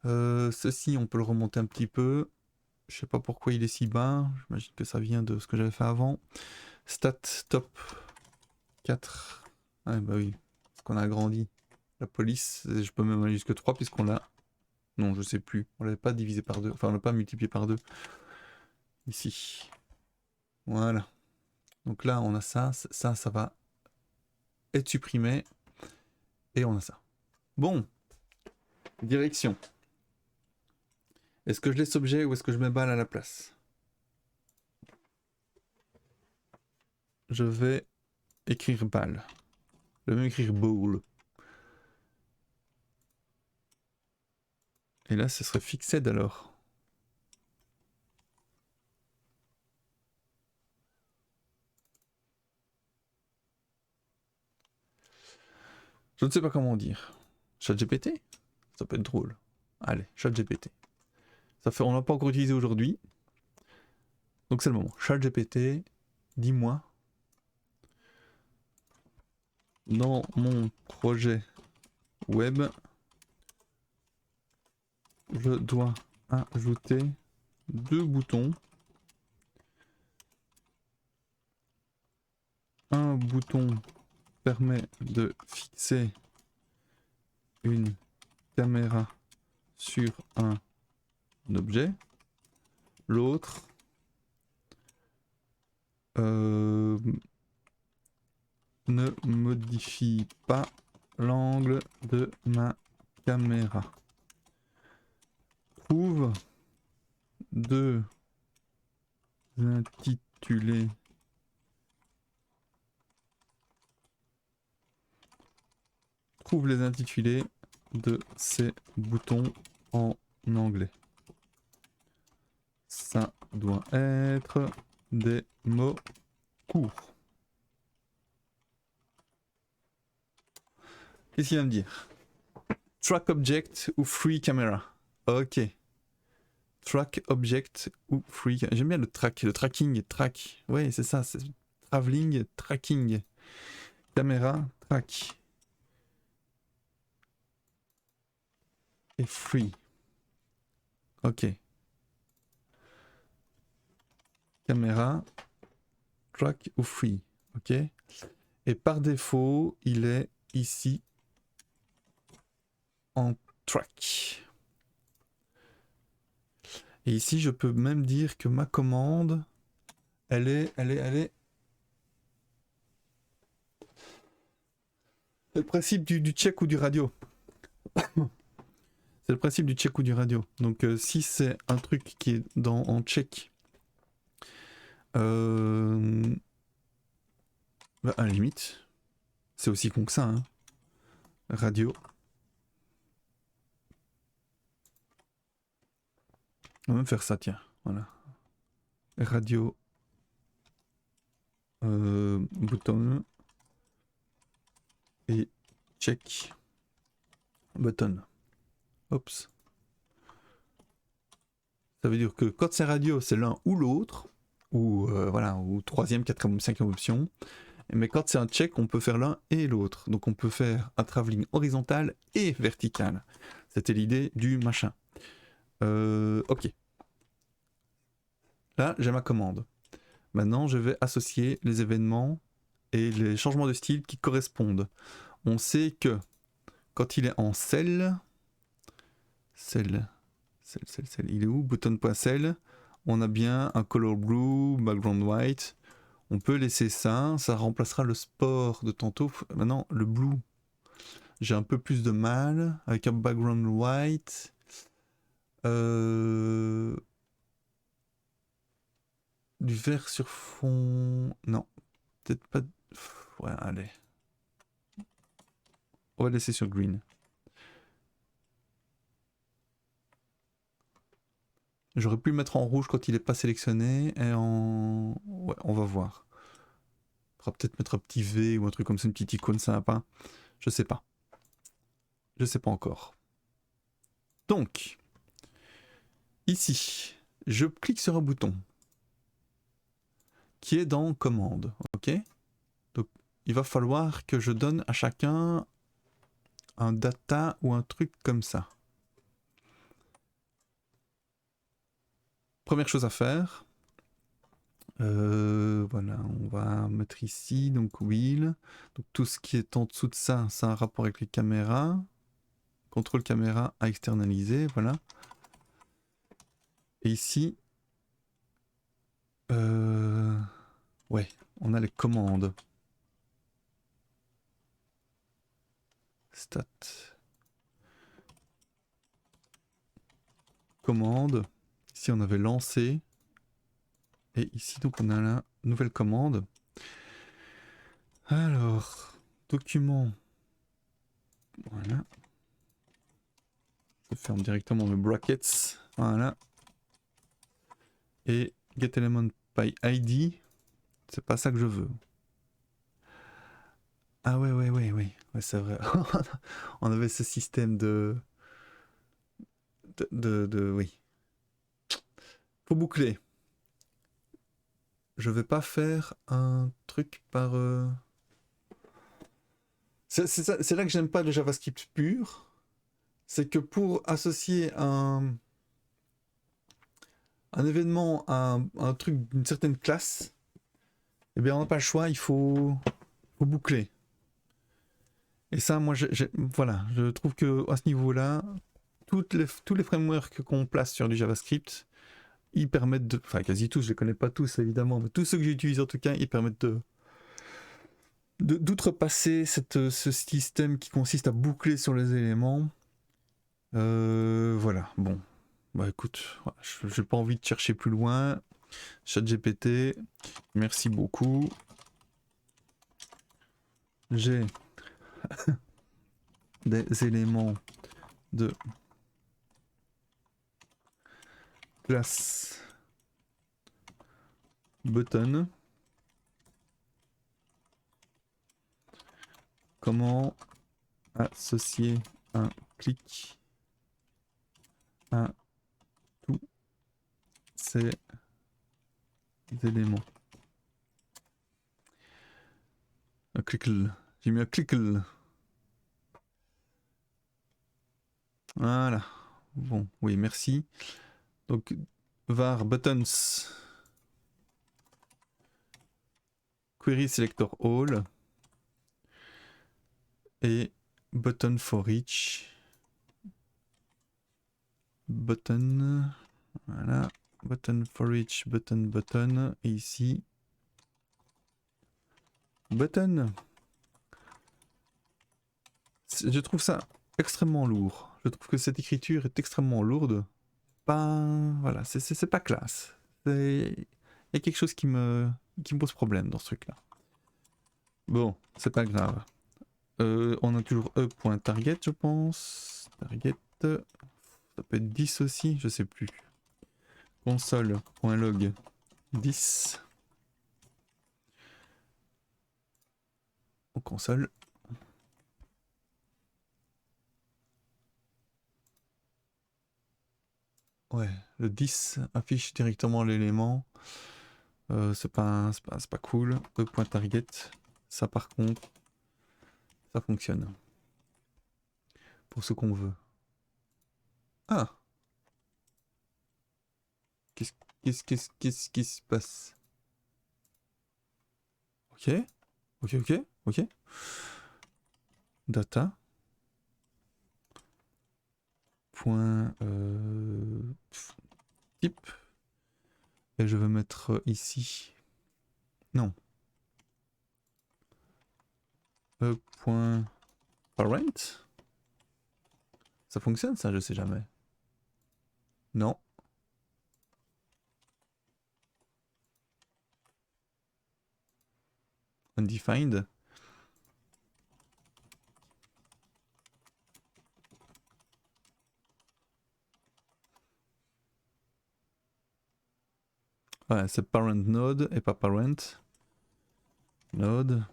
Ceci, on peut le remonter un petit peu. Je sais pas pourquoi il est si bas. J'imagine que ça vient de ce que j'avais fait avant. Stat top 4. Ah bah oui, parce qu'on a agrandi. La police, je peux même aller jusque 3 puisqu'on l'a... Non, je sais plus. On l'avait pas divisé par 2. Enfin, on l'a pas multiplié par 2. Ici. Voilà. Donc là, on a ça. Ça va être supprimé. Et on a ça. Bon. Direction. Est-ce que je laisse objet ou est-ce que je mets balle à la place? Je vais écrire balle. Je vais même écrire bowl. Et là, ce serait fixed alors. Je ne sais pas comment dire. ChatGPT? Ça peut être drôle. Allez, ChatGPT. Ça fait, on l'a pas encore utilisé aujourd'hui. Donc c'est le moment. ChatGPT, dis-moi. Dans mon projet web, je dois ajouter 2 boutons. Un bouton permet de fixer une caméra sur un objet. L'autre ne modifie pas l'angle de ma caméra. Trouve 2 intitulés trouve les intitulés de ces boutons en anglais. Ça doit être des mots courts. Qu'est-ce qu'il va me dire? Track object ou free camera? Ok. Track object ou free. J'aime bien le track, le tracking, track. Ouais, c'est ça, c'est traveling, tracking. Caméra, track. Et free. Ok. Caméra, track ou free. Ok. Et par défaut, il est ici en track. Et ici, je peux même dire que ma commande, elle est. C'est le principe du check ou du radio. C'est le principe du check ou du radio. Donc si c'est un truc qui est en check, bah, à la limite, c'est aussi con que ça. Hein. Radio. On va même faire ça, tiens. Voilà. Radio. Button. Et check. Button. Oups. Ça veut dire que quand c'est radio, c'est l'un ou l'autre. Ou voilà, ou troisième, quatrième ou cinquième option. Mais quand c'est un check, on peut faire l'un et l'autre. Donc on peut faire un travelling horizontal et vertical. C'était l'idée du machin. Ok. Là, j'ai ma commande. Maintenant, je vais associer les événements et les changements de style qui correspondent. On sait que quand il est en cell, il est où? Button.cell, on a bien un color blue, background white. On peut laisser ça, ça remplacera le sport de tantôt. Maintenant, le blue, j'ai un peu plus de mal avec un background white. Du vert sur fond. Non, peut-être pas. Ouais, allez. On va laisser sur green. J'aurais pu le mettre en rouge quand il n'est pas sélectionné. Et en. Ouais, on va voir. On va peut-être mettre un petit V ou un truc comme ça, une petite icône sympa. Je sais pas. Je sais pas encore. Donc, ici, je clique sur un bouton qui est dans commande. Ok? Donc, il va falloir que je donne à chacun un data ou un truc comme ça. première chose à faire, voilà, on va mettre ici, donc wheel. Donc tout ce qui est en dessous de ça, c'est un rapport avec les caméras. Contrôle caméra à externaliser, voilà. Et ici, ouais, on a les commandes. Stat. Commande. Ici, on avait lancé. Et ici, donc, on a la nouvelle commande. Alors, document. Voilà. Je ferme directement mes brackets. Voilà. Et getElement by ID. C'est pas ça que je veux. Ah ouais, ouais, c'est vrai. On avait ce système oui. Faut boucler. Je vais pas faire un truc par... C'est là que j'aime pas le JavaScript pur. C'est que pour associer un événement à un truc d'une certaine classe, eh bien on n'a pas le choix, il faut boucler. Et ça, moi, voilà, je trouve que à ce niveau-là, tous les frameworks qu'on place sur du JavaScript, ils permettent de... Enfin, quasi tous, je les connais pas tous, évidemment, mais tous ceux que j'utilise en tout cas, ils permettent d'outrepasser ce système qui consiste à boucler sur les éléments. Voilà, bon. Bah écoute, j'ai pas envie de chercher plus loin. ChatGPT, merci beaucoup. J'ai des éléments de classe button. Comment associer un clic à tous ces éléments. Un clickle. J'ai mis un clickle. Voilà. Bon, oui, merci. Donc, var buttons. Query selector all. Et button for each. Button. Voilà. Button for each. Button, button. Et ici. Button. Je trouve ça extrêmement lourd. Je trouve que cette écriture est extrêmement lourde. Pas... Voilà, c'est pas classe. Il y a quelque chose qui me pose problème dans ce truc-là. Bon, c'est pas grave. On a toujours e.target, je pense. Target. Ça peut être 10 aussi, je sais plus. Console.log 10. En console. Ouais, le 10 affiche directement l'élément. C'est pas cool. E.target. Ça par contre, ça fonctionne. Pour ce qu'on veut. Ah! Qu'est-ce qui se passe? Ok. Ok. Data. Point type. Et je vais mettre ici. Non. Point parent. Ça fonctionne ça, je sais jamais. Non. Undefined. Ouais, c'est parent node et pas parent. Node.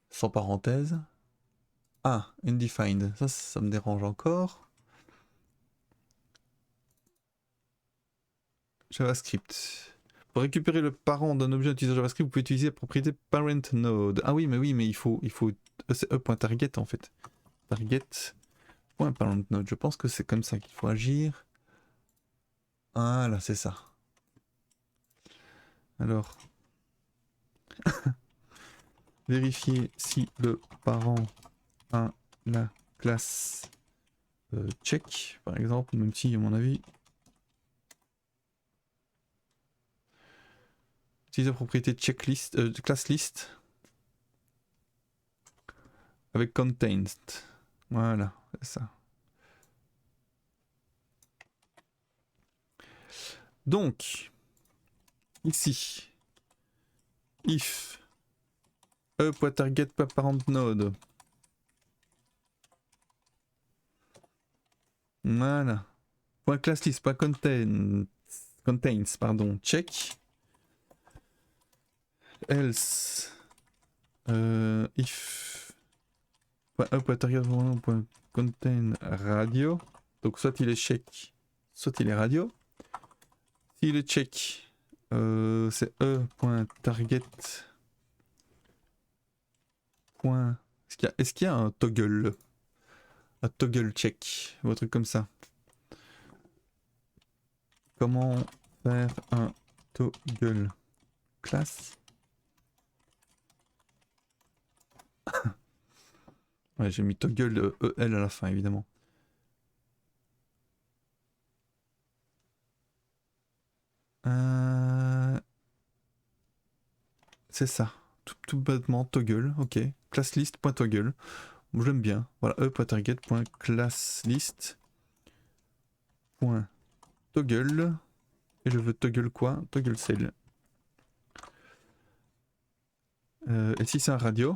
Sans parenthèse. Ah, undefined. Ça me dérange encore. JavaScript. Pour récupérer le parent d'un objet utilisant JavaScript, vous pouvez utiliser la propriété parent node. Ah oui, mais il faut c'est e.target en fait. Target. Point parlant node. Je pense que c'est comme ça qu'il faut agir. Voilà, c'est ça. Alors, vérifier si le parent a la classe check, par exemple, même si, à mon avis, utilise la propriété checklist, class list avec contained. Voilà, c'est ça. Donc, ici, if e.target.parent-node. Voilà. Point .classlist, point contains, pardon, check. Else, if e.target.contain radio. Donc soit il est check, soit il est radio. S'il est check, c'est e.target. Est-ce qu'il y a un toggle check ou un truc comme ça? Comment faire un toggle classe? Ouais, j'ai mis toggle EL à la fin évidemment. C'est ça. Tout bêtement, toggle, ok. Classlist.toggle. Bon, j'aime bien. Voilà, e.target.classlist.toggle. Et je veux toggle quoi? Toggle cell. Et si c'est un radio,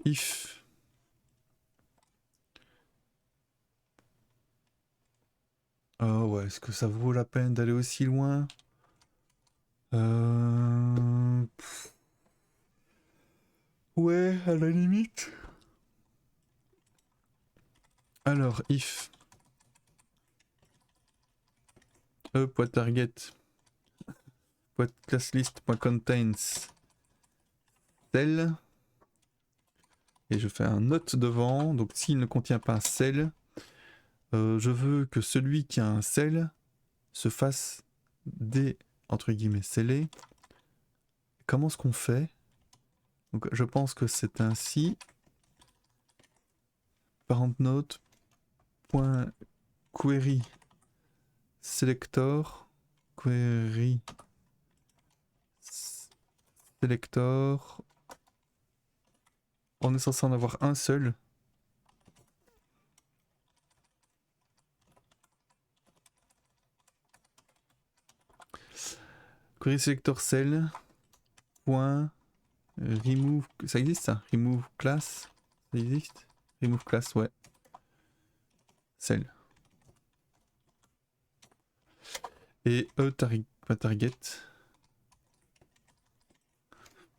if oh ouais, est-ce que ça vaut la peine d'aller aussi loin? Ouais, à la limite. Alors, if e.target.classlist.contains cell. Et je fais un note devant. Donc s'il ne contient pas cell, je veux que celui qui a un cell se fasse des entre guillemets scellé. Comment est-ce qu'on fait? Donc je pense que c'est ainsi. Parent note point query selector query selector. On est censé en avoir un seul. Query selector cell point remove, ça existe ça? Remove class, ça existe? Remove class, ouais. Cell. Et target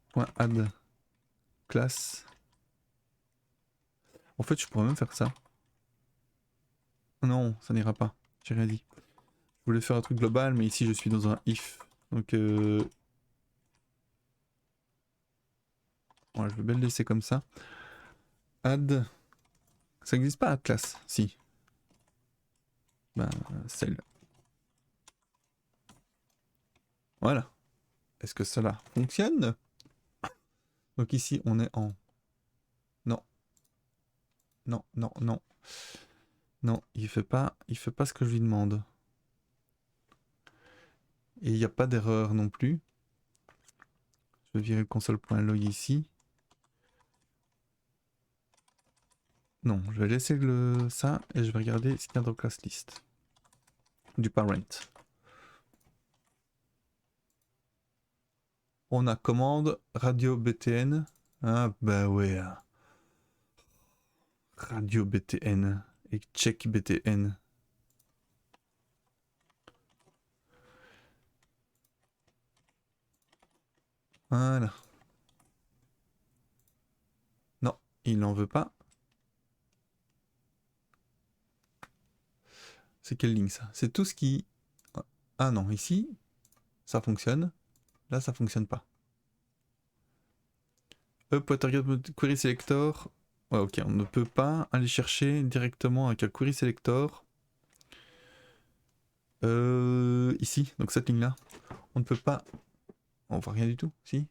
point add class. En fait, je pourrais même faire ça. Non, ça n'ira pas. J'ai rien dit. Je voulais faire un truc global, mais ici je suis dans un if. Donc voilà, je vais bien le laisser comme ça. Add. Ça n'existe pas add class? Si. Ben, celle. Voilà. Est-ce que cela fonctionne? Donc ici on est en. Non. Non, non, non. Non, il fait pas ce que je lui demande. Et il n'y a pas d'erreur non plus. Je vais virer console.log ici. Non, je vais laisser ça et je vais regarder ce qu'il y a dans class list. Du parent. On a commande radio BTN. Ah bah ouais. Radio BTN et check BTN. Voilà. Non, il n'en veut pas. C'est quelle ligne ça? C'est tout ce qui... Ah non, ici, ça fonctionne. Là, ça fonctionne pas. Query selector. Ouais, ok, on ne peut pas aller chercher directement avec un query selector. Ici, donc cette ligne-là. On ne peut pas... On voit rien du tout, si?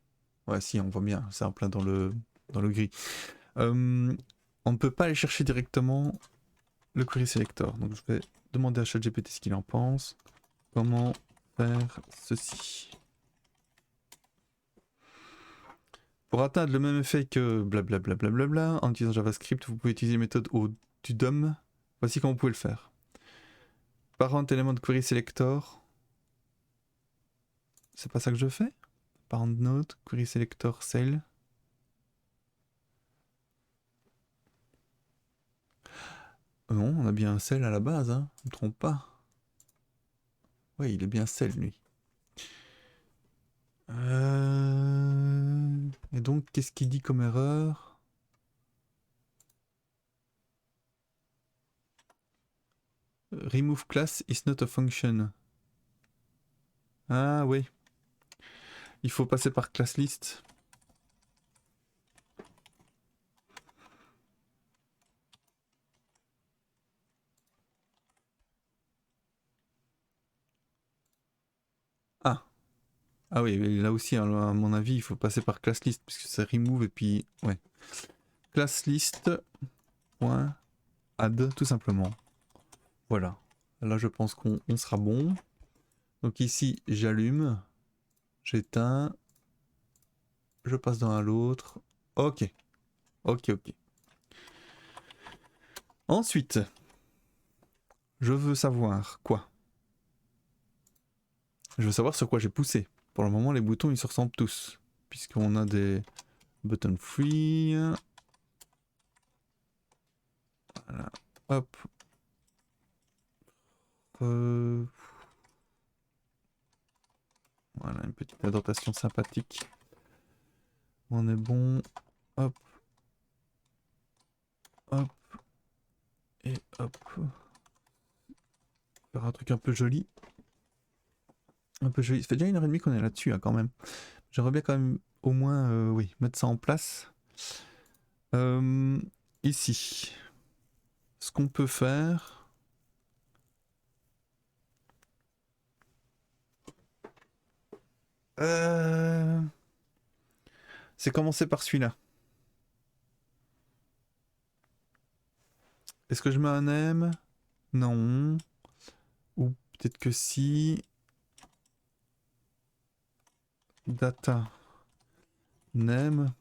Ouais, si, on voit bien, c'est en plein dans le gris. On ne peut pas aller chercher directement le query selector. Donc je vais demander à ChatGPT ce qu'il en pense. Comment faire ceci? Pour atteindre le même effet que blablabla, en utilisant JavaScript, vous pouvez utiliser les méthodes du DOM. Voici comment vous pouvez le faire. Parent élément de query selector. C'est pas ça que je fais? Parent node, query selector cell. Non, on a bien un cell à la base, hein. Je me trompe pas. Oui, il est bien cell lui. Et donc, qu'est-ce qu'il dit comme erreur? Remove class is not a function. Ah oui. Il faut passer par class list. Ah. Ah oui, mais là aussi, à mon avis, il faut passer par class list, puisque c'est remove et puis... Ouais. Class list. Point. Add, tout simplement. Voilà. Là, je pense qu'on sera bon. Donc ici, j'allume. J'éteins. Je passe d'un à l'autre. Ok. Ok, ok. Ensuite, je veux savoir quoi? Je veux savoir sur quoi j'ai poussé. Pour le moment, les boutons, ils se ressemblent tous. Puisqu'on a des button free. Voilà. Hop. Voilà, une petite indentation sympathique. On est bon. Hop. Hop. Et hop. Faire un truc un peu joli. Un peu joli. Ça fait déjà 1h30 qu'on est là-dessus, hein, quand même. J'aimerais bien quand même au moins oui, mettre ça en place. Ici. Ce qu'on peut faire... c'est commencer par celui-là. Est-ce que je mets un M? Non. Ou peut-être que si... Data. Name.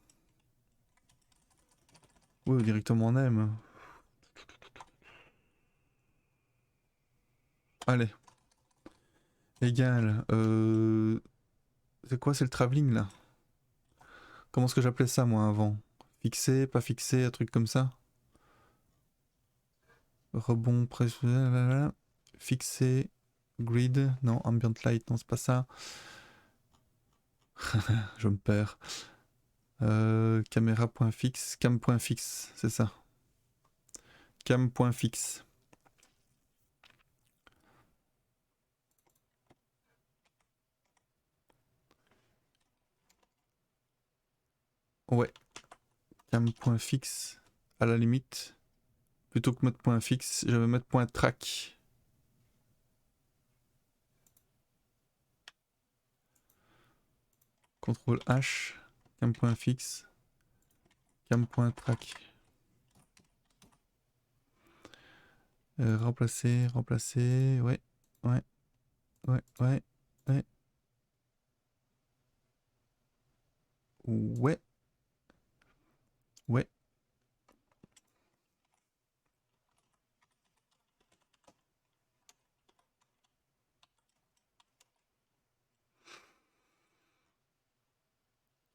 Oui, directement name. Allez. Égal. C'est quoi, c'est le travelling là? Comment est-ce que j'appelais ça moi avant? Fixé, pas fixé, un truc comme ça? Rebond, fixé, grid, non, ambient light, non, c'est pas ça. Je me perds. Caméra.fixe, cam.fixe, c'est ça. Cam.fixe. Ouais. Cam.fixe, à la limite. Plutôt que mettre point fixe, je vais mettre point track. CTRL H, cam.fixe, cam.track. Remplacer, remplacer, ouais, ouais, ouais, ouais, ouais. Ouais, ouais.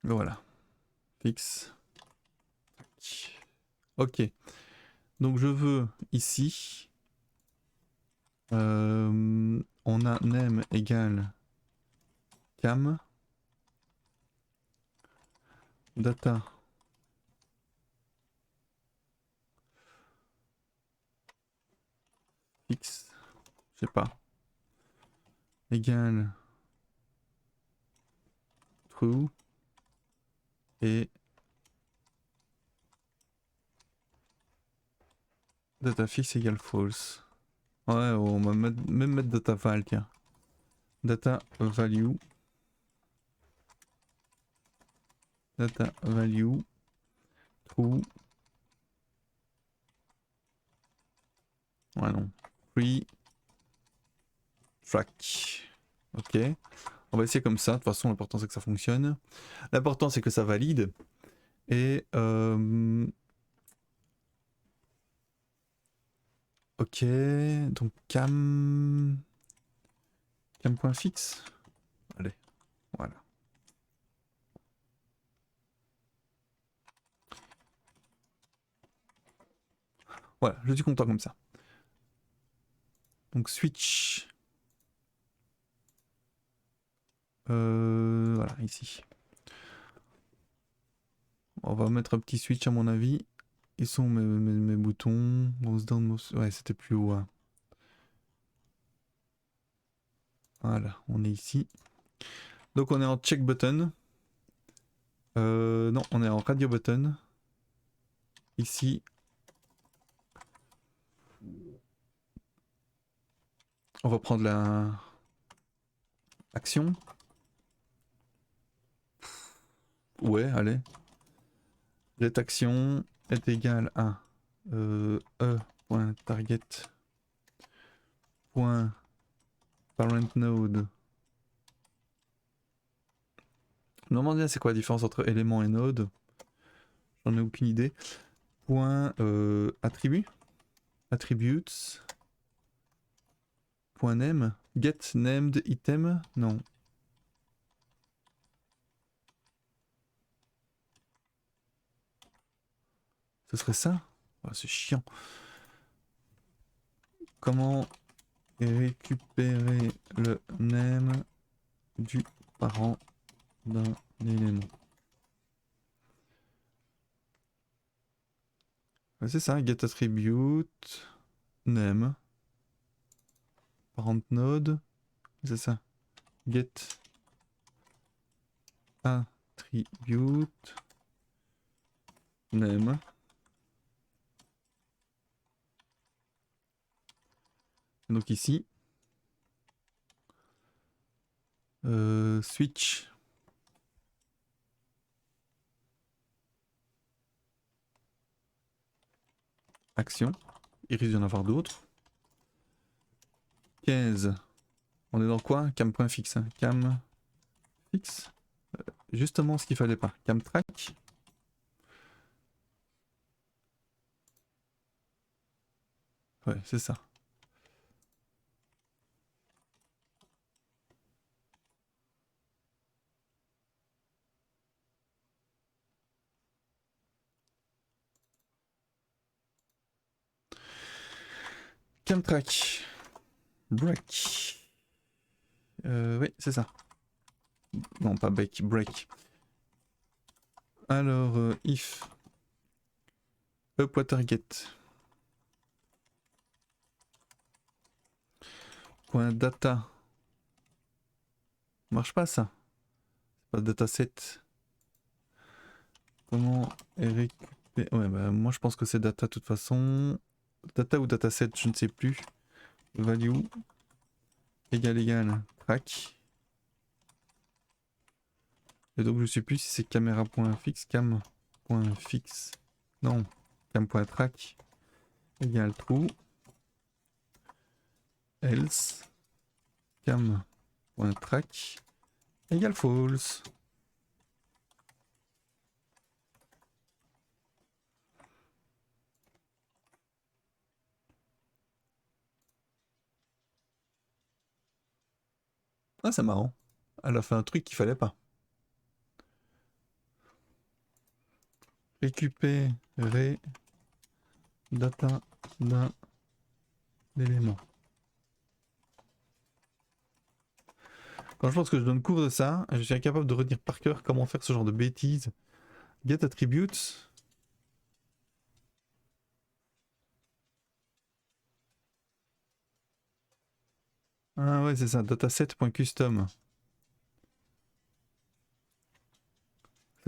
Voilà. Fixe. Ok. Donc je veux ici. On a name égale cam. Data. Fixe. Je sais pas. Égale true. Et Data fix égale false. Ouais, on va même mettre data val, tiens. Data value. Data value. True. Ouais, non. Free. Track. Ok. On va essayer comme ça. De toute façon, l'important c'est que ça fonctionne. L'important c'est que ça valide. Et ok. Donc cam.fixe. Allez, voilà. Voilà, je suis content comme ça. Donc switch. Voilà, ici. On va mettre un petit switch à mon avis. Ils sont mes boutons. Mouse down, mouse... Ouais, c'était plus haut. Hein. Voilà, on est ici. Donc on est en check button. Non, on est en radio button. Ici. On va prendre la action. Ouais, allez. Let action est égal à e.target parent node. Je me demande bien c'est quoi la différence entre élément et node. J'en ai aucune idée. Point attribut. Attributes. Point name. Get named item. Non. Ce serait ça? Oh, c'est chiant. Comment récupérer le name du parent d'un élément? C'est ça, get attribute name parent node, c'est ça. Get attribute name. Donc ici, switch action. Il risque d'y en avoir d'autres. 15. On est dans quoi? Cam.fixe. Hein. Cam fixe. Justement ce qu'il fallait pas. Cam track. Ouais, c'est ça. Cam track. Break. Oui, c'est ça. Non, pas break, break. Alors, if up target. Point data. Marche pas ça. C'est pas dataset. Comment récupérer. Ouais, bah moi je pense que c'est data de toute façon. Data ou dataset, je ne sais plus. Value égal track. Et donc je sais plus si c'est caméra.fixe, cam.fixe. Non, cam.track égale true. Else cam.track égale false. Ah, c'est marrant. Elle a fait un truc qu'il fallait pas. Récupérer data d'un élément. Quand je pense que je donne cours de ça, je suis incapable de retenir par cœur comment faire ce genre de bêtises. Get attributes. Ah ouais, c'est ça, dataset.custom.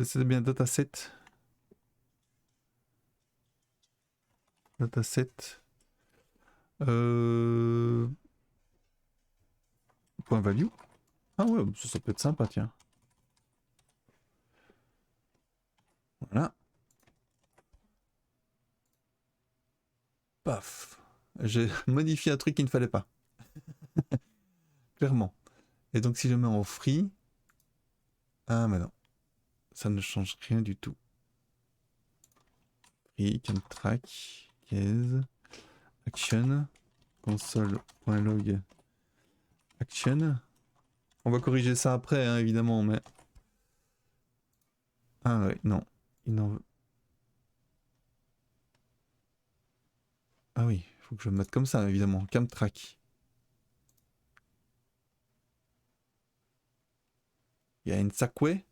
C'est bien dataset. Dataset. Point value. Ah ouais, ça peut être sympa, tiens. Voilà. Paf. J'ai modifié un truc qu'il ne fallait pas. Clairement. Et donc si je mets en free... Ah mais non. Ça ne change rien du tout. Free, can track, case, action, console.log, action. On va corriger ça après, hein, évidemment, mais... Ah ouais, non. Il n'en veut... Ah oui, il faut que je me mette comme ça, évidemment. Camtrack. Il y a une Sakwe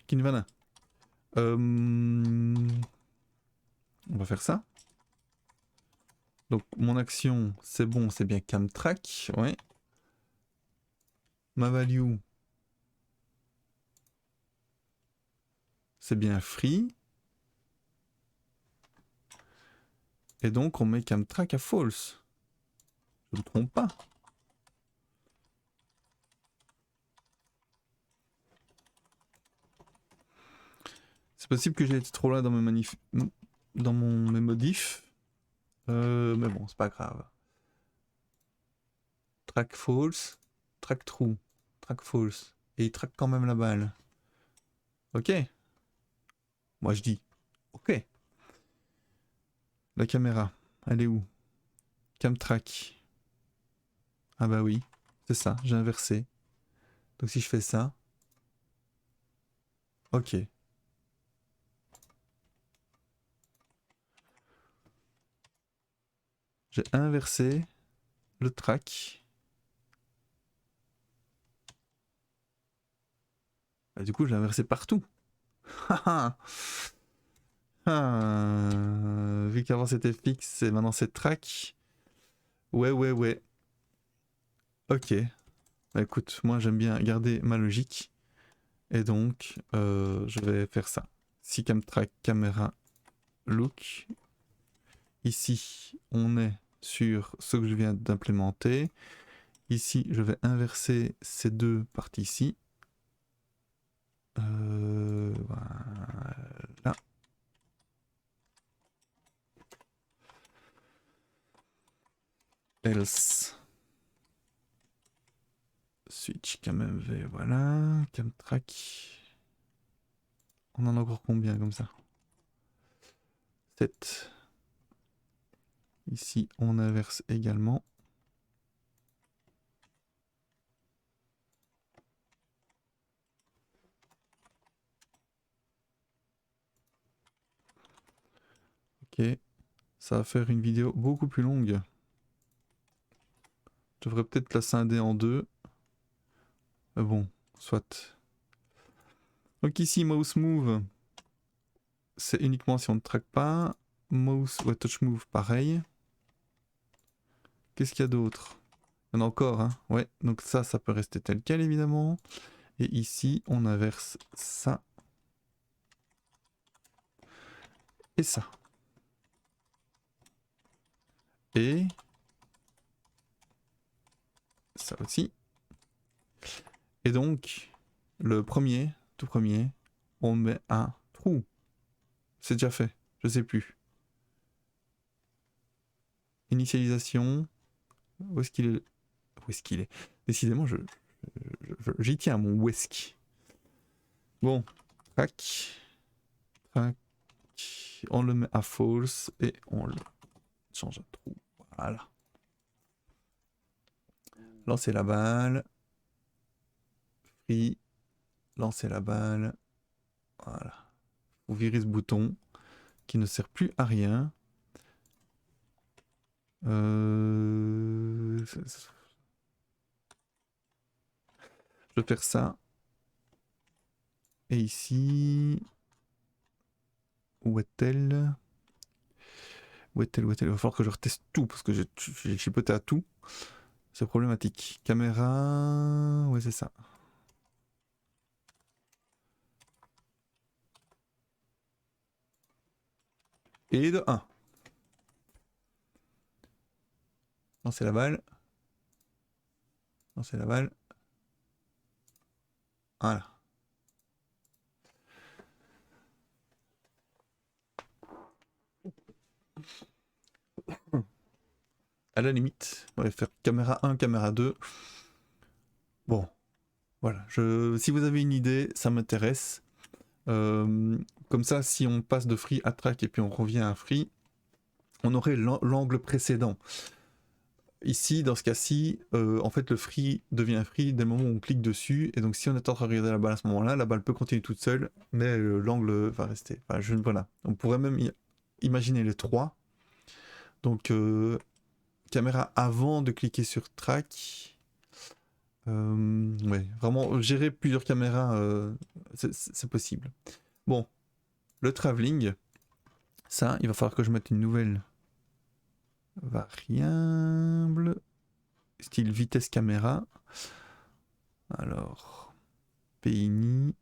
Kinvana. On va faire ça. Donc mon action, c'est bon, c'est bien Camtrack, ouais. Ma value, c'est bien free. Et donc on met Camtrack à false. Je ne me trompe pas. C'est possible que j'ai été trop là dans mes mes modifs. Mais bon, c'est pas grave. Track false, track true, track false. Et il track quand même la balle. Ok. Moi je dis, ok. La caméra, elle est où? Camtrack. Ah bah oui, c'est ça, j'ai inversé. Donc si je fais ça, ok. J'ai inversé le track. Bah, du coup, j'ai inversé partout. Vu qu'avant c'était fixe et maintenant c'est track. Ouais, ouais, ouais. Ok. Bah écoute, moi j'aime bien garder ma logique. Et donc, je vais faire ça. Si camtrack, caméra, look. Ici, on est sur ce que je viens d'implémenter. Ici, je vais inverser ces deux parties-ci. Voilà. Else. Switch CamMV, voilà. Camtrack. On en a encore combien comme ça? 7. Ici, on inverse également. Ok. Ça va faire une vidéo beaucoup plus longue. Je devrais peut-être la scinder en deux. Mais bon, soit. Donc ici, mouse move. C'est uniquement si on ne traque pas. Mouse, ouais, touch move, pareil. Qu'est-ce qu'il y a d'autre? Il y en a encore, hein. Ouais, donc ça peut rester tel quel, évidemment. Et ici, on inverse ça. Et ça. Et ça aussi. Et donc, le premier, tout premier, on met un trou. C'est déjà fait, je sais plus. Initialisation. Où est-ce qu'il est? Où est-ce qu'il est? Décidément, j'y tiens, mon whisk. Bon, tac, tac. On le met à false et on le change à trou. Voilà. Lancer la balle. Free. Lancer la balle. Voilà. Vous virez ce bouton qui ne sert plus à rien. Je vais faire ça. Et ici... Où est-elle? Où est-elle? Où est-elle? Il va falloir que je reteste tout parce que j'ai chipoté à tout. C'est problématique. Caméra... Ouais, c'est ça. Et de 1. Lancer la balle. Lancer la balle. Voilà. À la limite, on va faire caméra 1, caméra 2. Bon, voilà. Si vous avez une idée, ça m'intéresse. Comme ça, si on passe de free à track et puis on revient à free, on aurait l'angle précédent. Ici, dans ce cas-ci, en fait, le free devient free dès le moment où on clique dessus. Et donc, si on est en train de regarder la balle à ce moment-là, la balle peut continuer toute seule, mais l'angle va rester. Enfin, voilà. On pourrait même imaginer les trois. Donc, caméra avant de cliquer sur track. Ouais, vraiment, gérer plusieurs caméras, c'est possible. Bon, le travelling, ça, il va falloir que je mette une nouvelle variable, style vitesse caméra. Alors, PINI,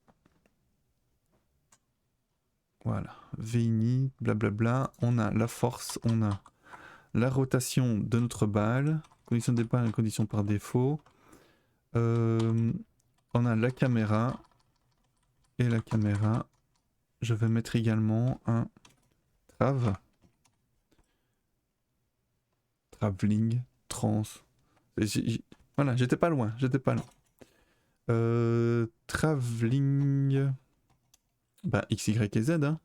voilà, VINI, blablabla. On a la force, on a la rotation de notre balle, condition de départ et condition par défaut. On a la caméra, et la caméra, je vais mettre également un travelling, trans. Voilà, j'étais pas loin, travelling, bah X, Y et Z, hein.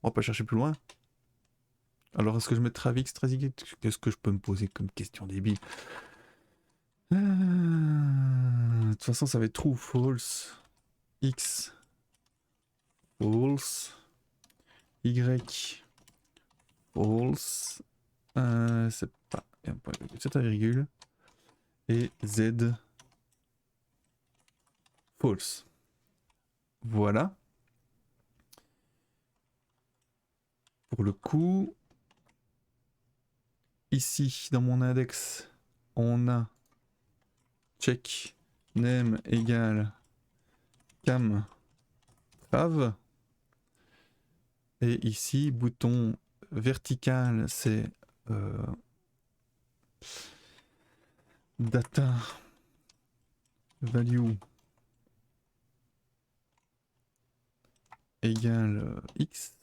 On va pas chercher plus loin. Alors est-ce que je mets Travix, qu'est-ce que je peux me poser comme question débile? De toute façon ça va être true, false, X, false, Y, false, c'est pas un point, c'est un virgule, et Z, false. Voilà. Pour le coup, ici dans mon index, on a check name égale cam trav. Et ici, bouton vertical, c'est data value égale x.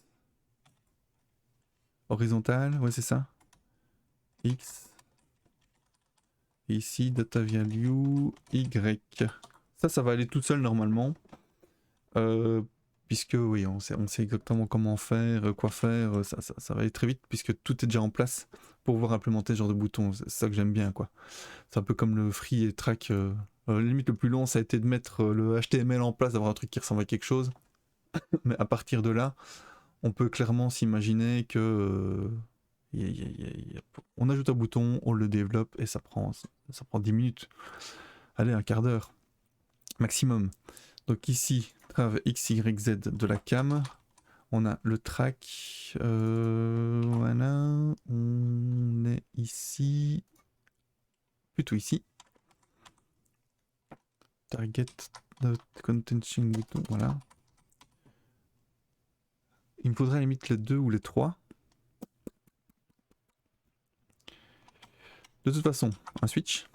Horizontal, ouais c'est ça. X. Et ici, data value y. Ça va aller tout seul normalement. Puisque oui, on sait exactement comment faire, quoi faire, ça va aller très vite puisque tout est déjà en place pour pouvoir implémenter ce genre de bouton. C'est ça que j'aime bien, quoi. C'est un peu comme le free et track. Limite le plus long, ça a été de mettre le HTML en place, d'avoir un truc qui ressemble à quelque chose. Mais à partir de là, on peut clairement s'imaginer que on ajoute un bouton, on le développe et ça prend 10 minutes. Allez, un quart d'heure maximum. Donc ici, trav X, Y, Z de la cam. On a le track. Voilà. On est ici. Plutôt ici. Target contention bouton. Voilà. Il me faudrait à la limite les 2 ou les 3. De toute façon, un switch.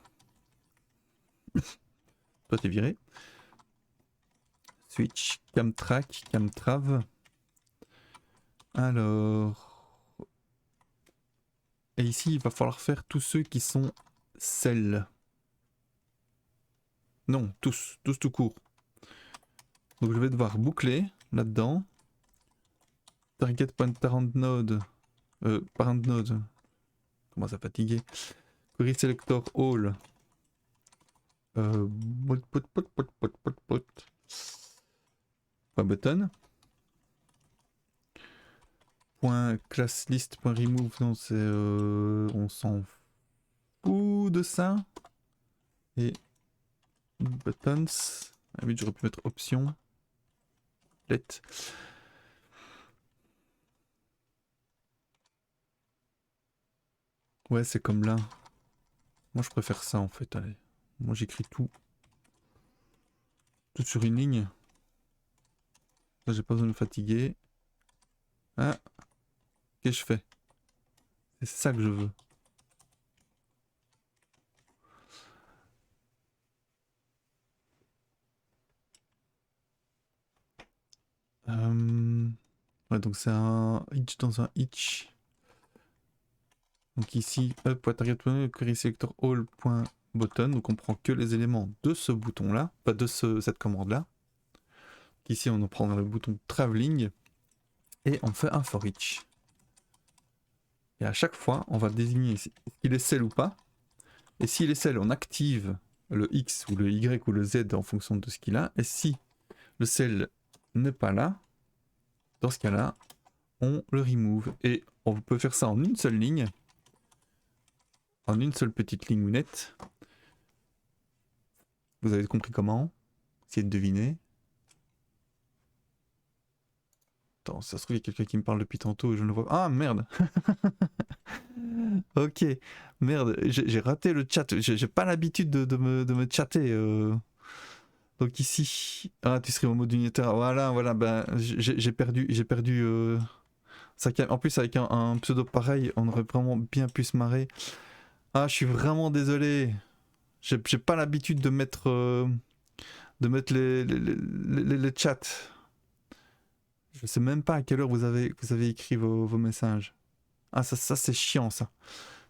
Toi t'es viré. Switch, cam track, cam trav. Alors. Et ici, il va falloir faire tous ceux qui sont celles. Non, tous tout court. Donc je vais devoir boucler là-dedans. Target point parent node. Parent node. Comment ça fatiguer. Query selector all. Point button. Point class list. Point remove. Non, c'est. On s'en fout de ça. Et buttons. Ah oui, j'aurais pu mettre option. Let. Ouais, c'est comme là. Moi, je préfère ça en fait. Allez. Moi, j'écris tout. Tout sur une ligne. Là, j'ai pas besoin de me fatiguer. Ah. Qu'est-ce que je fais? C'est ça que je veux. Ouais, donc c'est un hitch dans un hitch. Donc ici, query selector all.button. Donc on prend que les éléments de ce bouton là, pas de cette commande là. Ici on prend le bouton traveling et on fait un for each. Et à chaque fois on va désigner s'il est cell ou pas. Et s'il est cell, on active le X ou le Y ou le Z en fonction de ce qu'il a. Et si le cell n'est pas là, dans ce cas là, on le remove. Et on peut faire ça en une seule ligne. En une seule petite ligne nette. Vous avez compris comment? Essayez de deviner. Attends, ça se trouve, il y a quelqu'un qui me parle depuis tantôt et je ne le vois pas. Ah merde. Ok, merde, j'ai raté le chat. J'ai pas l'habitude de me chatter. Donc ici, ah, tu serais au mode unitaire. Voilà, ben j'ai perdu. En plus, avec un pseudo pareil, on aurait vraiment bien pu se marrer. Ah, je suis vraiment désolé. J'ai pas l'habitude de mettre les chats. Je sais même pas à quelle heure vous avez écrit vos messages. Ah, ça c'est chiant, ça.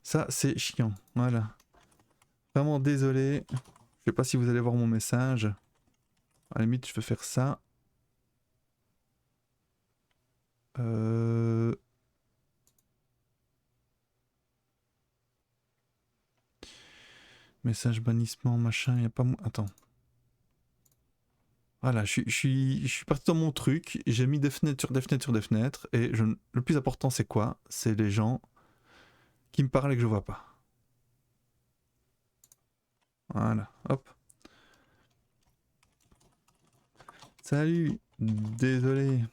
Ça, c'est chiant. Voilà. Vraiment désolé. Je sais pas si vous allez voir mon message. À la limite, je peux faire ça. Message bannissement, machin, y a pas... Attends. Voilà, je suis parti dans mon truc, j'ai mis des fenêtres sur des fenêtres sur des fenêtres, et le plus important c'est quoi? C'est les gens qui me parlent et que je vois pas. Voilà, hop. Salut, désolé.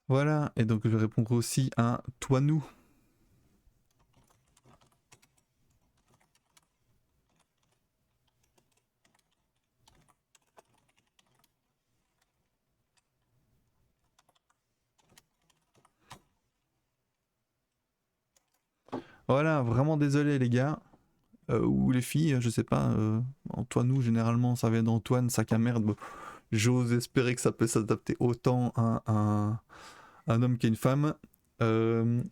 Voilà, et donc je vais répondre aussi à toi nous. Voilà, vraiment désolé les gars. Ou les filles, je sais pas. Antoine nous, généralement ça vient d'Antoine, sac à merde. Bon, j'ose espérer que ça peut s'adapter autant à un homme qu'à une femme. Mais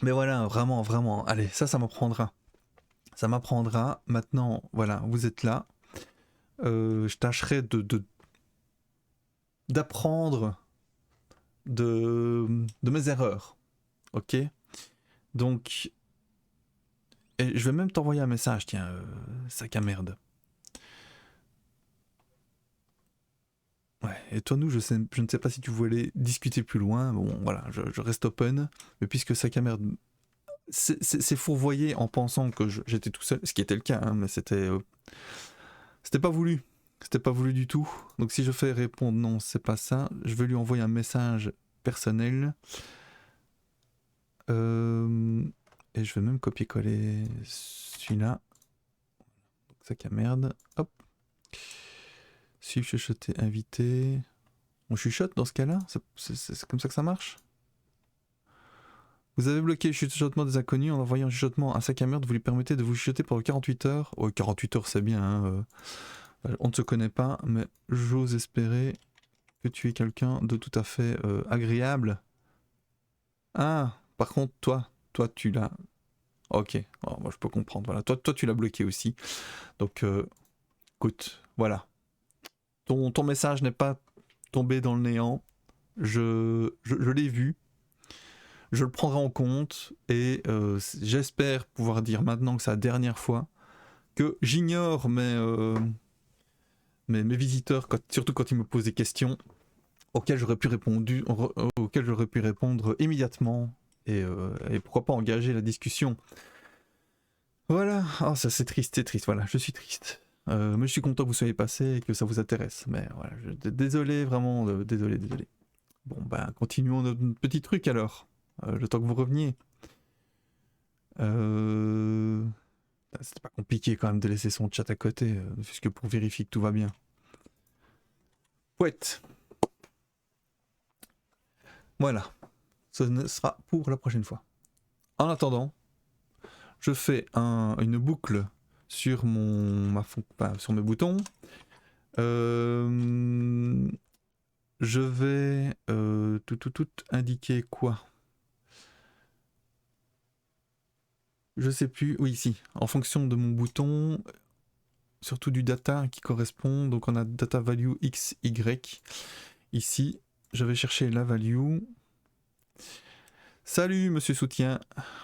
voilà, vraiment. Allez, ça m'apprendra. Ça m'apprendra. Maintenant, voilà, vous êtes là. Je tâcherai d'apprendre de mes erreurs. Ok? Donc, et je vais même t'envoyer un message, tiens, sac à merde. Ouais, et toi, nous, je ne sais pas si tu voulais discuter plus loin. Bon, voilà, je reste open. Mais puisque sac à merde c'est fourvoyé en pensant que j'étais tout seul, ce qui était le cas, hein, mais c'était pas voulu. C'était pas voulu du tout. Donc si je fais répondre non, c'est pas ça, je vais lui envoyer un message personnel. Et je vais même copier-coller celui-là. Sac à merde. Hop. Suivre, chuchoter, invité. On chuchote dans ce cas-là? C'est comme ça que ça marche? Vous avez bloqué le chuchotement des inconnus en envoyant un chuchotement à sac à merde. Vous lui permettez de vous chuchoter pendant 48 heures. Oh, 48 heures, c'est bien. Hein, on ne se connaît pas, mais j'ose espérer que tu es quelqu'un de tout à fait agréable. Ah, par contre, toi, tu l'as. Ok, oh, moi je peux comprendre. Voilà, toi, tu l'as bloqué aussi. Donc, écoute, voilà. Ton message n'est pas tombé dans le néant. Je l'ai vu. Je le prendrai en compte et j'espère pouvoir dire maintenant que c'est la dernière fois que j'ignore mes visiteurs, surtout quand ils me posent des questions auxquelles j'aurais pu répondre immédiatement et pourquoi pas engager la discussion. Voilà, oh, ça c'est triste, voilà, je suis triste. Mais je suis content que vous soyez passé et que ça vous intéresse. Mais voilà, désolé, vraiment, désolé. Bon, ben, continuons notre petit truc alors, le temps que vous reveniez. C'était pas compliqué quand même de laisser son chat à côté, puisque pour vérifier que tout va bien. Pouette. Voilà. Ce sera pour la prochaine fois. En attendant, je fais une boucle sur sur mes boutons. Je vais tout indiquer quoi? Je sais plus. Oui, si. En fonction de mon bouton, surtout du data qui correspond. Donc on a data value x, y. Ici, je vais chercher la value. Salut monsieur soutien.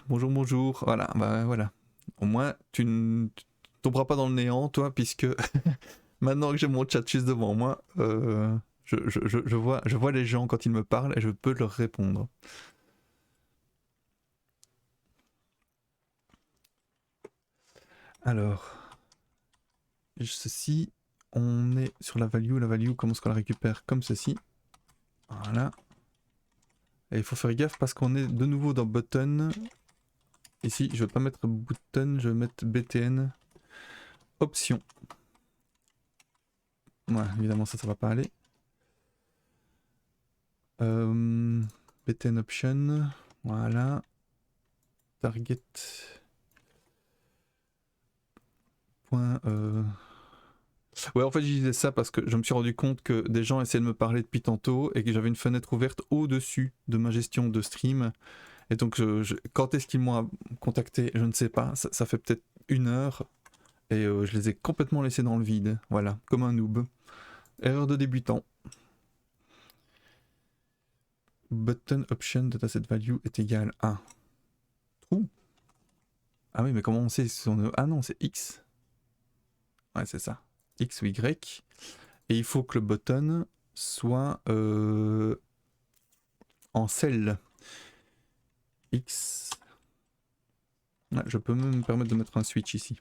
Bonjour, bonjour. Voilà, bah voilà. Au moins, tu ne tomberas pas dans le néant, toi, puisque maintenant que j'ai mon chat juste devant moi, je vois les gens quand ils me parlent et je peux leur répondre. Alors, ceci, on est sur la value. La value, comment est-ce qu'on la récupère? Comme ceci. Voilà. Et il faut faire gaffe parce qu'on est de nouveau dans button. Ici, je ne vais pas mettre button, je vais mettre btn. Option. Ouais, évidemment, ça va pas aller. Btn option. Voilà. Target. Point. Ouais, en fait, je disais ça parce que je me suis rendu compte que des gens essayaient de me parler depuis tantôt et que j'avais une fenêtre ouverte au-dessus de ma gestion de stream. Et donc, quand est-ce qu'ils m'ont contacté? Je ne sais pas. Ça fait peut-être 1 heure. Et je les ai complètement laissés dans le vide. Voilà, comme un noob. Erreur de débutant. Button option dataset value est égal à true. Ah oui, mais comment on sait si on... Ah non, c'est X. Ouais, c'est ça. X ou Y. Et il faut que le button soit en cell. X. Ouais, je peux même me permettre de mettre un switch ici.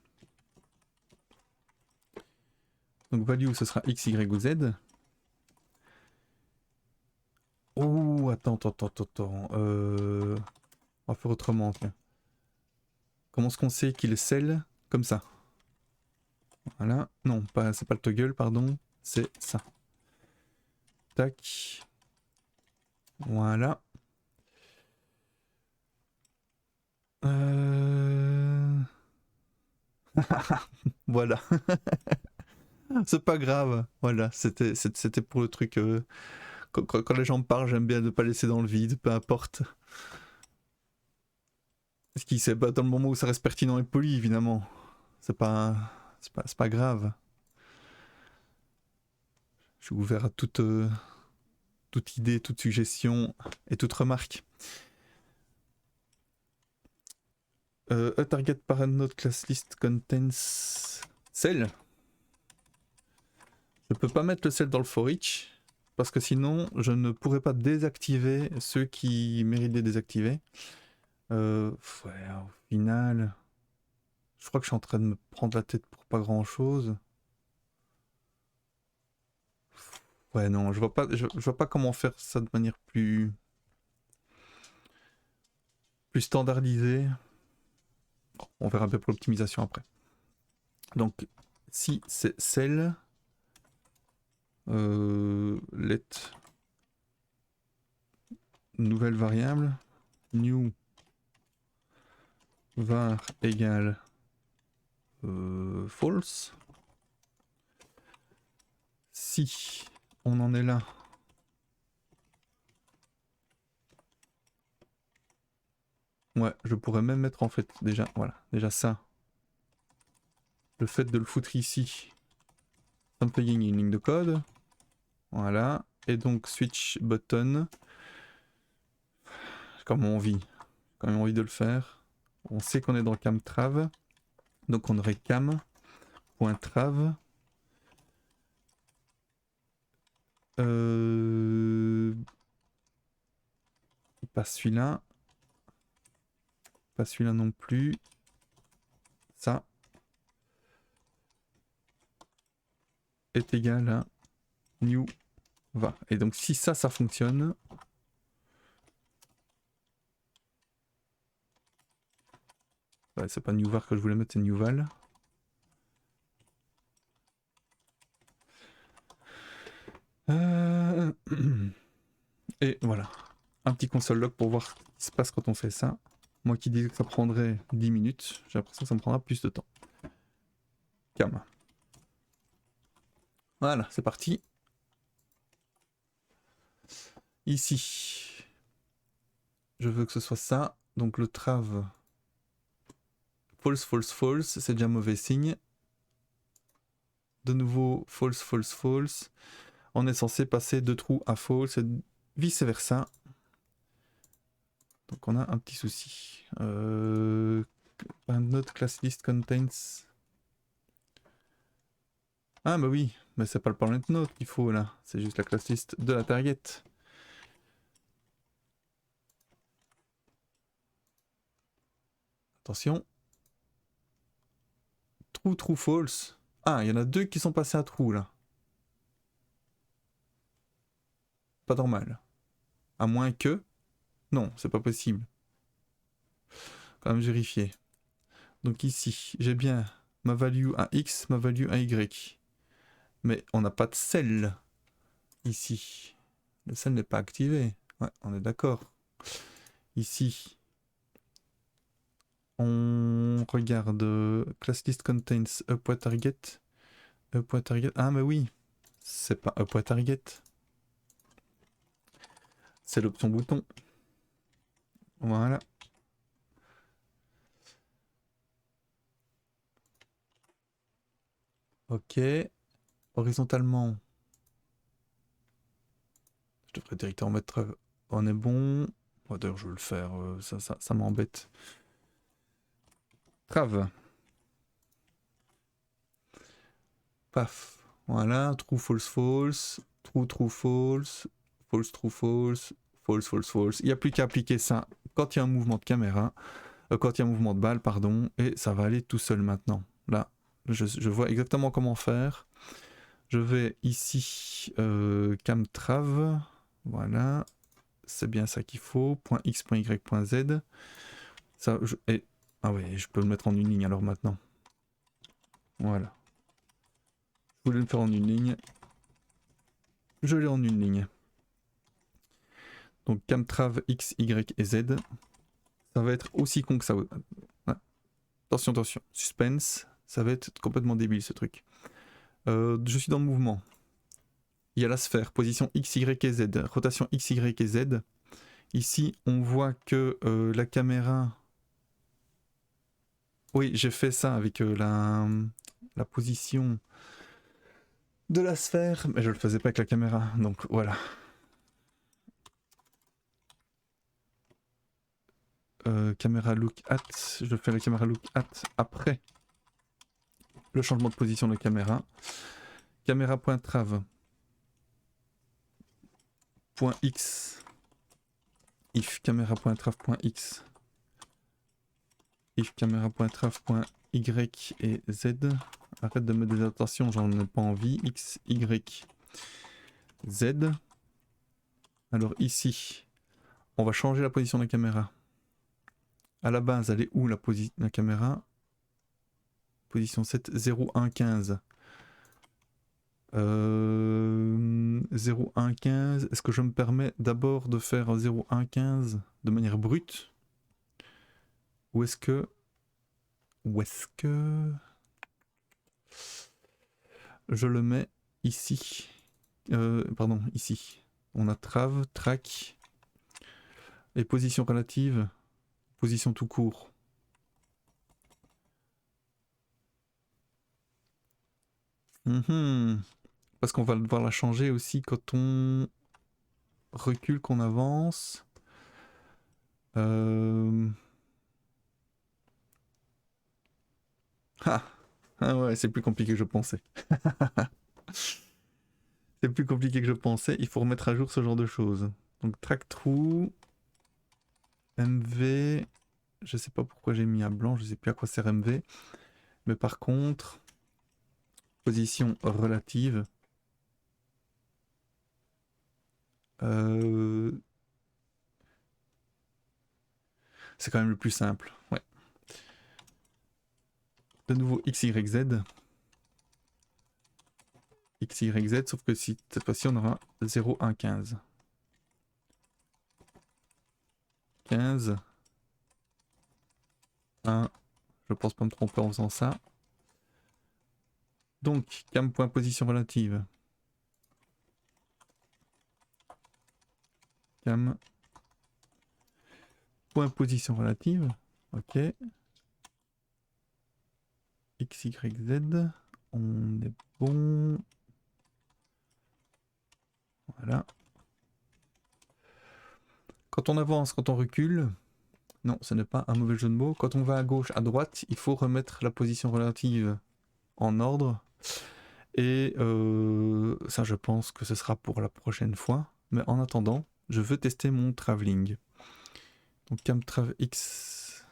Donc value, ce sera X, Y ou Z. Oh, attends. On va faire autrement, tiens. Comment est-ce qu'on sait qu'il est cell? Comme ça. Voilà. Non, c'est pas le toggle, pardon. C'est ça. Tac. Voilà. Voilà. C'est pas grave. Voilà, c'était pour le truc. Quand les gens me parlent, j'aime bien ne pas laisser dans le vide, peu importe. Ce qui c'est pas dans le moment où ça reste pertinent et poli, évidemment. C'est pas grave. Je suis ouvert à toute idée, toute suggestion et toute remarque. A target parent node class list contains cell. Je peux pas mettre le cell dans le for each parce que sinon je ne pourrais pas désactiver ceux qui méritent d'être désactivés. Ouais, au final, je crois que je suis en train de me prendre la tête pour pas grand chose. Ouais, non, je vois pas comment faire ça de manière plus standardisée. On verra un peu pour l'optimisation après. Donc, si c'est cell, let nouvelle variable, new var égale false. Si on en est là, ouais, je pourrais même mettre en fait déjà, voilà, déjà ça. Le fait de le foutre ici, ça me fait gagner une ligne de code. Voilà, et donc switch button. Comme on vit, quand même envie de le faire. On sait qu'on est dans cam-trav, donc on aurait cam.trav. Pas celui-là. Pas celui-là non plus. Ça est égal à new va. Et donc si ça fonctionne, Ouais, c'est pas Newvar que je voulais mettre, c'est Newval. Et voilà. Un petit console log pour voir ce qui se passe quand on fait ça. Moi qui disais que ça prendrait 10 minutes, j'ai l'impression que ça me prendra plus de temps. Cam. Voilà, c'est parti. Ici, je veux que ce soit ça. Donc le trave false, false, false, c'est déjà mauvais signe. De nouveau false, false, false. On est censé passer de true à false et vice versa. Donc on a un petit souci. Note class list contains. Ah bah oui, mais c'est pas le parent note qu'il faut là, c'est juste la class list de la target. Attention. True, true, false. Ah, il y en a deux qui sont passés à true là. Pas normal. À moins que... Non, c'est pas possible. Quand même vérifier. Donc ici, j'ai bien ma value à X, ma value à Y. Mais on n'a pas de cell ici. Le cell n'est pas activé. Ouais, on est d'accord. Ici, on regarde class list contains up.target. Up.target. Ah, mais oui, c'est pas up.target. C'est l'option bouton. Voilà. Ok. Horizontalement, je devrais directement mettre on est bon. Oh, d'ailleurs, je vais le faire, ça m'embête. Trave. Paf. Voilà, true, false, false. True, true, false. False, true, false. False, false, false. Il n'y a plus qu'à appliquer ça quand il y a un mouvement de caméra. Quand il y a un mouvement de balle, pardon. Et ça va aller tout seul maintenant. Là, je vois exactement comment faire. Je vais ici, camtrave. Voilà. C'est bien ça qu'il faut. .x, .y, .z. Ça, ah ouais, je peux le mettre en une ligne alors maintenant. Voilà. Je voulais le faire en une ligne. Je l'ai en une ligne. Donc camtrave X, Y et Z. Ça va être aussi con que ça. Ouais. Attention, attention. Suspense. Ça va être complètement débile ce truc. Je suis dans le mouvement. Il y a la sphère. Position X, Y et Z. Rotation X, Y et Z. Ici, on voit que la caméra... Oui, j'ai fait ça avec la position de la sphère, mais je le faisais pas avec la caméra, donc voilà. Caméra look at, je fais la caméra look at après le changement de position de caméra. Caméra.trave .x if caméra.trave.x if caméra.trave.y et z. Arrête de mettre des attentions, j'en ai pas envie. X, Y, Z. Alors ici, on va changer la position de la caméra. À la base, elle est où la caméra? Position 7, 0, 1, 15. 0, 1, 15. Est-ce que je me permets d'abord de faire 0, 1, 15 de manière brute? Ou est-ce que... je le mets ici? Pardon, ici. On a trave, track. Et position relative. Position tout court. Parce qu'on va devoir la changer aussi quand on recule, qu'on avance. Ah ouais, c'est plus compliqué que je pensais. C'est plus compliqué que je pensais. Il faut remettre à jour ce genre de choses. Donc track true, MV. Je sais pas pourquoi j'ai mis à blanc, je sais plus à quoi sert MV. Mais par contre, position relative. C'est quand même le plus simple. Ouais. De nouveau XYZ. XYZ, sauf que si, cette fois-ci on aura 0, 1, 15. 15. 1. Je pense pas me tromper en faisant ça. Donc, cam.position relative. Cam. Point position relative. Ok. XYZ. On est bon. Voilà. Quand on avance, quand on recule, non, ce n'est pas un mauvais jeu de mots. Quand on va à gauche, à droite, il faut remettre la position relative en ordre. Et ça, je pense que ce sera pour la prochaine fois. Mais en attendant, je veux tester mon travelling. Donc camtrav X.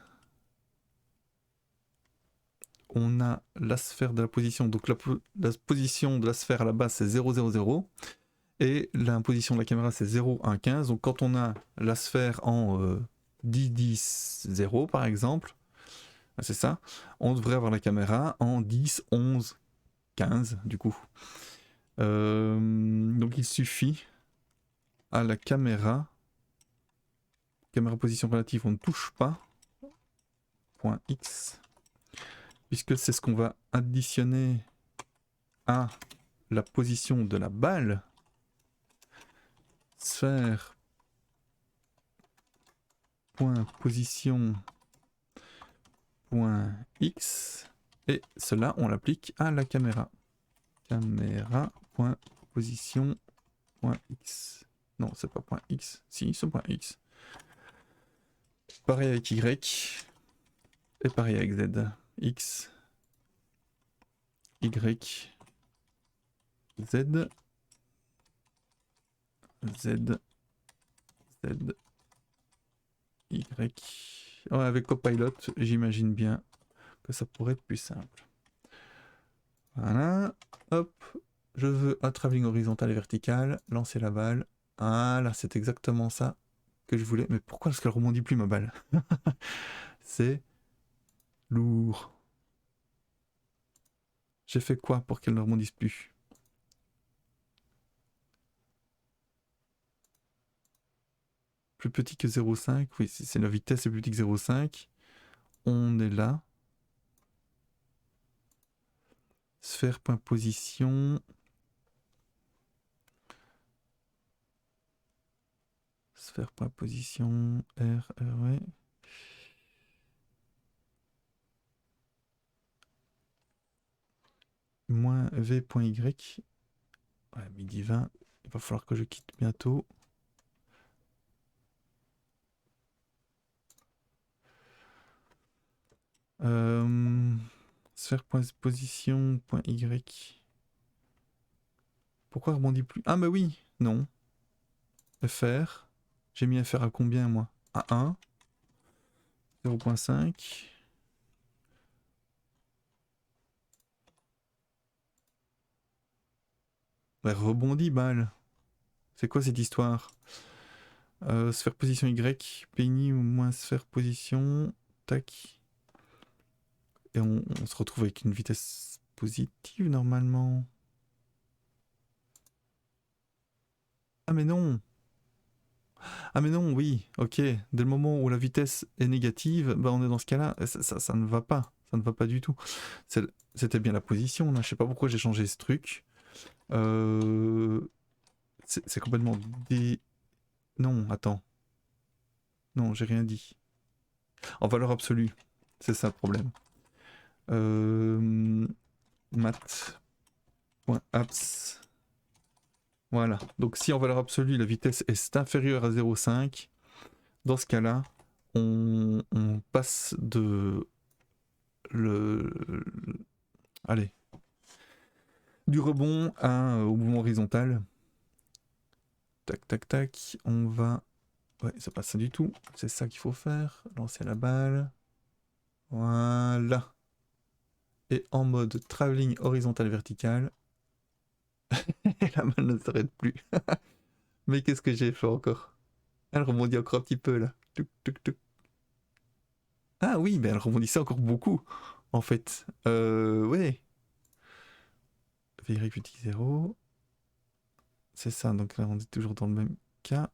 On a la sphère de la position. Donc la position de la sphère à la base, c'est 0, 0, 0. Et la position de la caméra, c'est 0, 1, 15. Donc quand on a la sphère en 10, 10, 0, par exemple, c'est ça, on devrait avoir la caméra en 10, 11, 15, du coup. Donc il suffit à la caméra position relative, on ne touche pas, point X, puisque c'est ce qu'on va additionner à la position de la balle. Sphère, point position, point X, et cela on l'applique à la caméra. Caméra, point position, point X. Non, c'est pas point X, si, c'est point X. Pareil avec Y, et pareil avec Z. X, Y, Z, Z, Z, Y. Ouais, avec Copilot, j'imagine bien que ça pourrait être plus simple. Voilà, hop, je veux un travelling horizontal et vertical, lancer la balle. Voilà, c'est exactement ça que je voulais. Mais pourquoi est-ce qu'elle rebondit plus ma balle? C'est lourd. J'ai fait quoi pour qu'elle ne rebondisse plus? Plus petit que 0,5. Oui, c'est la vitesse est plus petite que 0,5. On est là. Sphère, point position. Sphère, point position. R, ouais. Moins V.Y. Ouais, midi 20. Il va falloir que je quitte bientôt. Sphère, point position, point Y. Pourquoi rebondit plus? Ah, mais oui, non. FR. J'ai mis FR à combien, moi? À 1. 0.5. Ouais, rebondit, balle. C'est quoi cette histoire? Sphère position Y, penny ou moins sphère position. Tac. Et on se retrouve avec une vitesse positive normalement. Ah mais non! Ah mais non, oui, ok. Dès le moment où la vitesse est négative, bah on est dans ce cas-là. Ça ne va pas. Ça ne va pas du tout. C'était bien la position là. Je sais pas pourquoi j'ai changé ce truc. C'est complètement dé... Non, attends. Non, j'ai rien dit. En valeur absolue. C'est ça le problème. Math.apps. Voilà. Donc si en valeur absolue la vitesse est inférieure à 0,5, dans ce cas-là, on passe de allez, du rebond au mouvement horizontal. Tac, tac, tac. On va... Ouais, c'est pas ça du tout. C'est ça qu'il faut faire. Lancer la balle. Voilà. Et en mode travelling horizontal vertical. Et la balle ne s'arrête plus. Mais qu'est-ce que j'ai fait encore? Elle rebondit encore un petit peu là. Tuc, tuc, tuc. Ah oui, mais elle rebondissait encore beaucoup. en fait. Ouais. Vy petit 0. C'est ça, donc là on est toujours dans le même cas.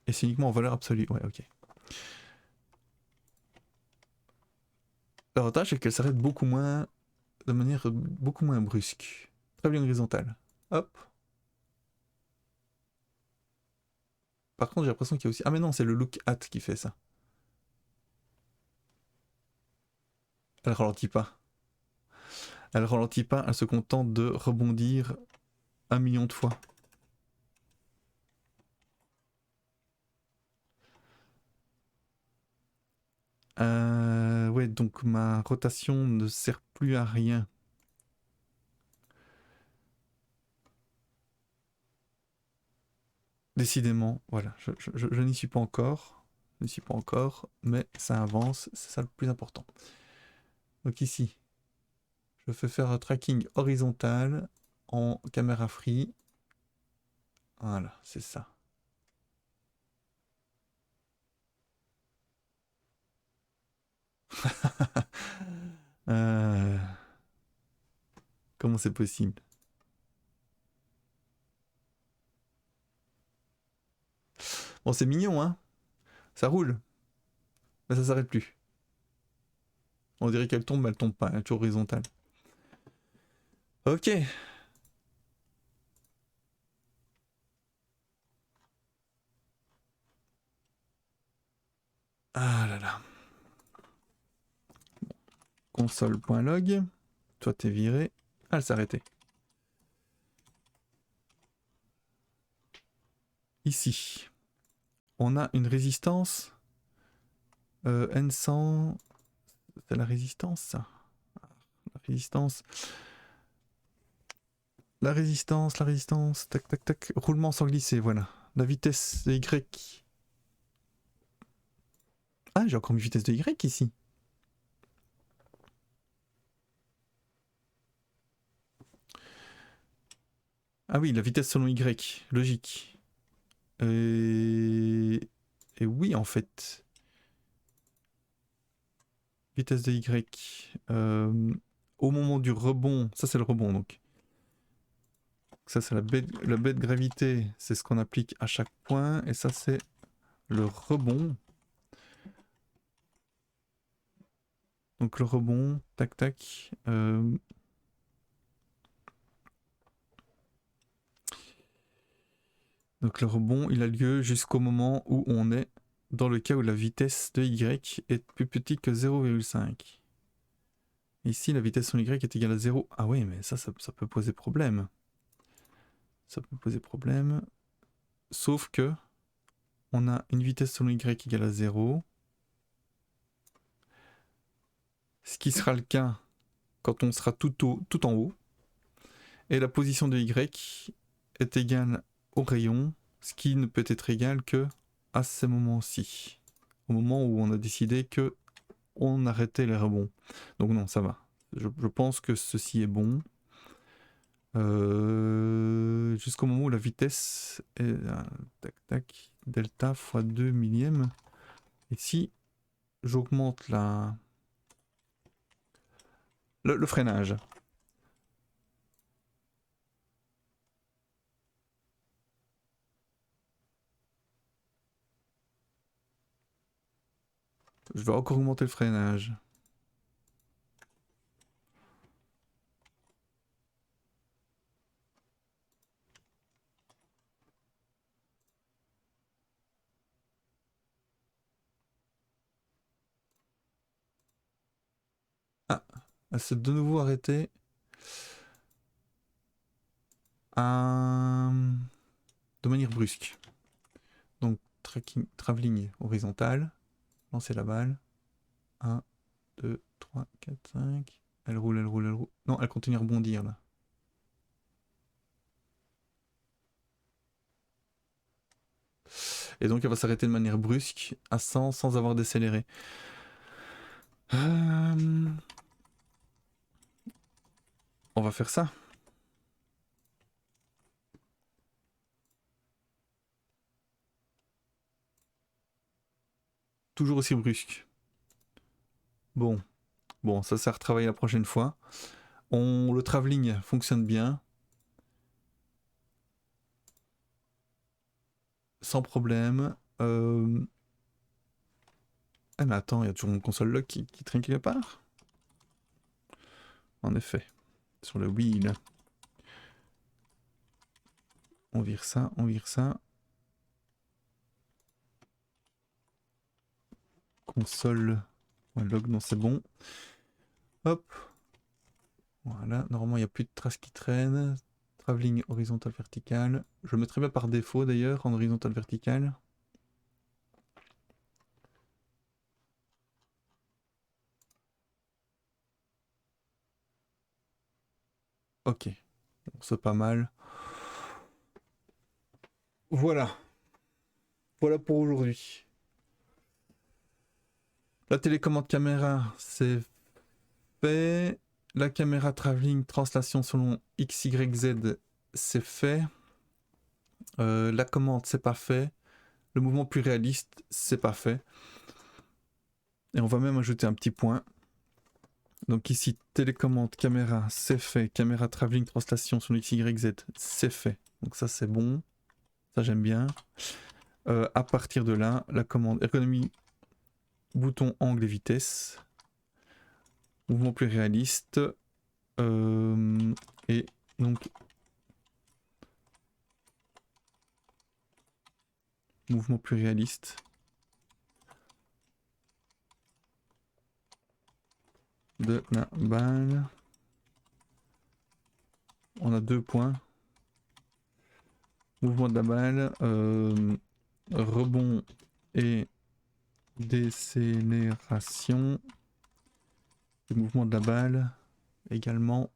Et c'est uniquement en valeur absolue, ouais, ok. L'avantage c'est qu'elle s'arrête beaucoup moins, de manière beaucoup moins brusque. Très bien horizontale. Hop. Par contre j'ai l'impression qu'il y a aussi... Ah mais non, c'est le look at qui fait ça. Elle ralentit pas. Elle ralentit pas, elle se contente de rebondir 1 million de fois. Ouais, donc ma rotation ne sert plus à rien. Décidément, voilà, je n'y suis pas encore. Je n'y suis pas encore, mais ça avance, c'est ça le plus important. Donc ici, je fais faire un tracking horizontal en caméra free. Voilà, c'est ça. Euh, Comment c'est possible? Bon, c'est mignon, hein? Ça roule, mais ça s'arrête plus. On dirait qu'elle tombe, mais elle tombe pas, elle est toujours horizontale. Ok. Ah là là. Console.log. Toi, t'es viré. Ah, elle s'est arrêtée. Ici, on a une résistance. N100. C'est la résistance, ça. La résistance. La résistance. Tac, tac, tac. Roulement sans glisser, voilà. La vitesse de Y. Ah, j'ai encore une vitesse de Y ici. Ah oui, la vitesse selon Y. Logique. Et oui, en fait. Vitesse de Y. Au moment du rebond. Ça, c'est le rebond, donc. Ça, c'est la baie de gravité. C'est ce qu'on applique à chaque point. Et ça, c'est le rebond. Donc le rebond, tac tac. Donc le rebond, il a lieu jusqu'au moment où on est dans le cas où la vitesse de Y est plus petite que 0,5. Ici, la vitesse sur Y est égale à 0. Ah oui, mais ça peut poser problème. Ça peut poser problème. Sauf que on a une vitesse sur Y égale à 0. Ce qui sera le cas quand on sera tout en haut. Et la position de Y est égale au rayon, ce qui ne peut être égal que à ce moment-ci. Au moment où on a décidé que on arrêtait les rebonds. Donc non, ça va. Je pense que ceci est bon. Jusqu'au moment où la vitesse est... tac, tac, delta fois 2 millièmes. Et si j'augmente le freinage, je vais encore augmenter le freinage. Ah, elle s'est de nouveau arrêtée. De manière brusque. Donc, travelling horizontal. Lancer la balle. 1, 2, 3, 4, 5. Elle roule, elle roule, elle roule. Non, elle continue à rebondir là. Et donc elle va s'arrêter de manière brusque à 100 sans avoir décéléré. On va faire ça. Toujours aussi brusque. Bon, ça à retravailler la prochaine fois. Le travelling fonctionne bien. Sans problème. Ah mais attends, il y a toujours une console log qui traîne quelque part. En effet. Sur le wheel. On vire ça, on vire ça. Console. Ouais, log, non, c'est bon. Hop. Voilà, normalement il n'y a plus de traces qui traînent. Travelling horizontal vertical. Je le mettrai bien par défaut d'ailleurs en horizontal vertical. Ok, bon, c'est pas mal. Voilà. Voilà pour aujourd'hui. La télécommande caméra, c'est fait. La caméra travelling translation selon XYZ, c'est fait. La commande, c'est pas fait. Le mouvement plus réaliste, c'est pas fait. Et on va même ajouter un petit point. Donc ici, télécommande caméra, c'est fait. Caméra travelling translation selon XYZ, c'est fait. Donc ça, c'est bon. Ça, j'aime bien. À partir de là, la commande ergonomie, bouton angle et vitesse. Mouvement plus réaliste. Et donc mouvement plus réaliste de la balle. On a 2 points. Mouvement de la balle, rebond et décélération. Le mouvement de la balle également.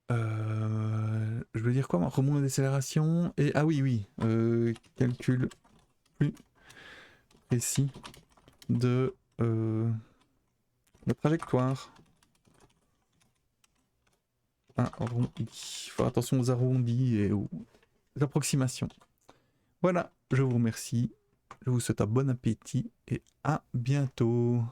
Je veux dire quoi, rebond et décélération et ah oui, calcul plus précis de la trajectoire. Arrondi. Faire attention aux arrondis et aux approximations. Voilà, je vous remercie. Je vous souhaite un bon appétit et à bientôt.